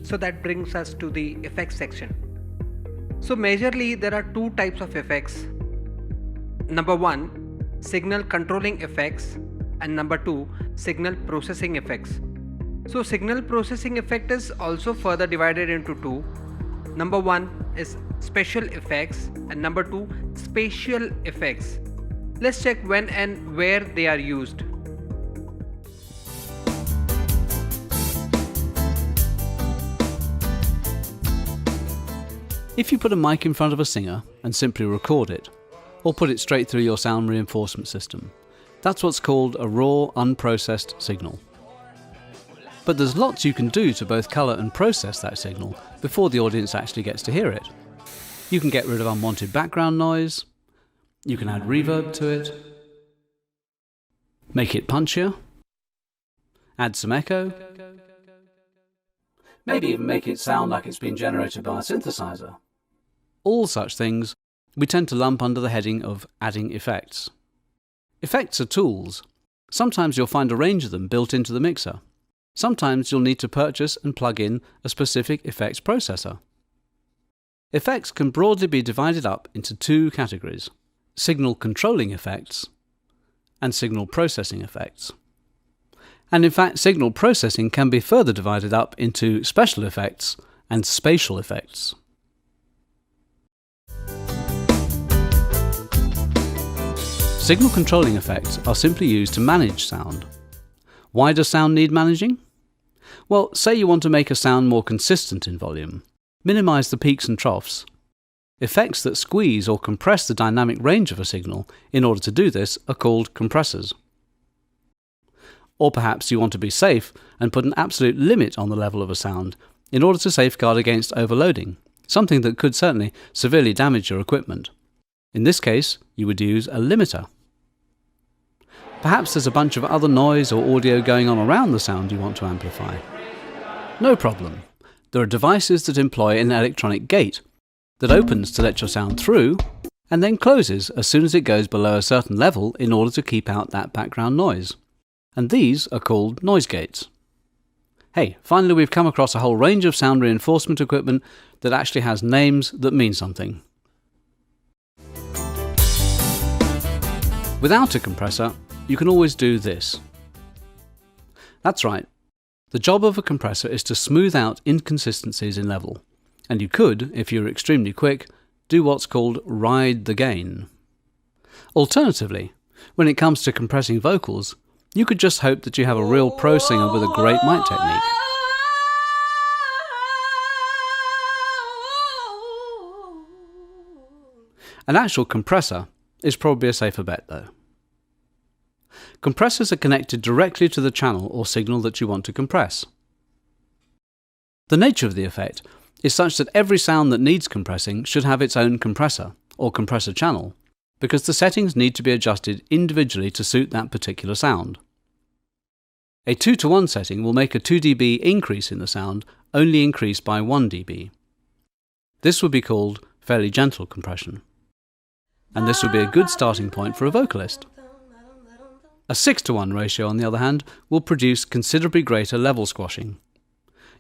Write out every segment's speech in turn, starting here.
So that brings us to the effects section. So majorly there are two types of effects. Number one, signal controlling effects, and number two, signal processing effects. So signal processing effect is also further divided into two. Number one is special effects and number two, spatial effects. Let's check when and where they are used. If you put a mic in front of a singer and simply record it, or put it straight through your sound reinforcement system, that's what's called a raw, unprocessed signal. But there's lots you can do to both colour and process that signal before the audience actually gets to hear it. You can get rid of unwanted background noise, you can add reverb to it, make it punchier, add some echo, maybe even make it sound like it's been generated by a synthesizer. All such things we tend to lump under the heading of adding effects. Effects are tools. Sometimes you'll find a range of them built into the mixer. Sometimes you'll need to purchase and plug in a specific effects processor. Effects can broadly be divided up into two categories: signal controlling effects and signal processing effects. And in fact, signal processing can be further divided up into special effects and spatial effects. Signal controlling effects are simply used to manage sound. Why does sound need managing? Well, say you want to make a sound more consistent in volume, minimize the peaks and troughs. Effects that squeeze or compress the dynamic range of a signal in order to do this are called compressors. Or perhaps you want to be safe and put an absolute limit on the level of a sound in order to safeguard against overloading, something that could certainly severely damage your equipment. In this case, you would use a limiter. Perhaps there's a bunch of other noise or audio going on around the sound you want to amplify. No problem. There are devices that employ an electronic gate that opens to let your sound through and then closes as soon as it goes below a certain level in order to keep out that background noise. And these are called noise gates. Hey, finally we've come across a whole range of sound reinforcement equipment that actually has names that mean something. Without a compressor, you can always do this. That's right. The job of a compressor is to smooth out inconsistencies in level. And you could, if you're extremely quick, do what's called ride the gain. Alternatively, when it comes to compressing vocals, you could just hope that you have a real pro singer with a great mic technique. An actual compressor is probably a safer bet though. Compressors are connected directly to the channel or signal that you want to compress. The nature of the effect is such that every sound that needs compressing should have its own compressor or compressor channel, because the settings need to be adjusted individually to suit that particular sound. A 2:1 setting will make a 2 dB increase in the sound only increase by 1 dB. This would be called fairly gentle compression. And this would be a good starting point for a vocalist. A 6:1 ratio, on the other hand, will produce considerably greater level squashing.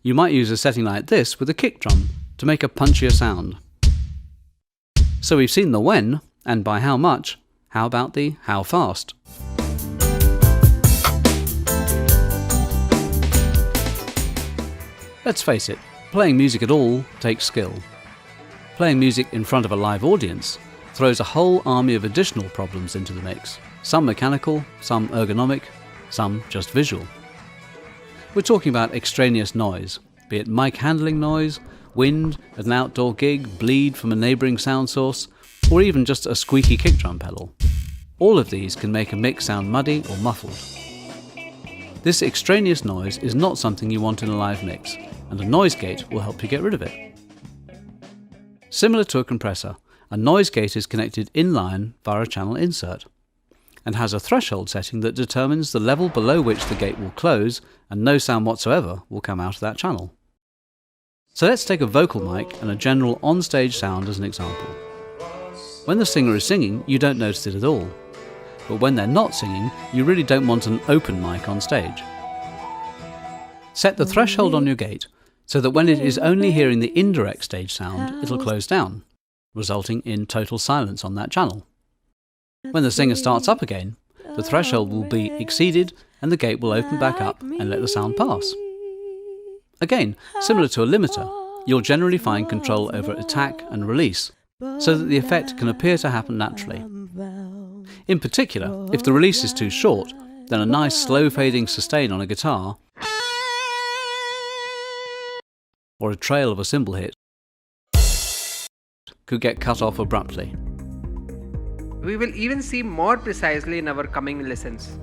You might use a setting like this with a kick drum to make a punchier sound. So we've seen the when, and by how much. How about the how fast? Let's face it, playing music at all takes skill. Playing music in front of a live audience throws a whole army of additional problems into the mix. Some mechanical, some ergonomic, some just visual. We're talking about extraneous noise, be it mic handling noise, wind at an outdoor gig, bleed from a neighbouring sound source, or even just a squeaky kick drum pedal. All of these can make a mix sound muddy or muffled. This extraneous noise is not something you want in a live mix, and a noise gate will help you get rid of it. Similar to a compressor, a noise gate is connected in-line via a channel insert, and has a threshold setting that determines the level below which the gate will close and no sound whatsoever will come out of that channel. So let's take a vocal mic and a general on-stage sound as an example. When the singer is singing, you don't notice it at all. But when they're not singing, you really don't want an open mic on stage. Set the threshold on your gate so that when it is only hearing the indirect stage sound, it'll close down, resulting in total silence on that channel. When the singer starts up again, the threshold will be exceeded and the gate will open back up and let the sound pass. Again, similar to a limiter, you'll generally find control over attack and release, so that the effect can appear to happen naturally. In particular, if the release is too short, then a nice slow fading sustain on a guitar, or a trail of a cymbal hit, could get cut off abruptly. We will even see more precisely in our coming lessons.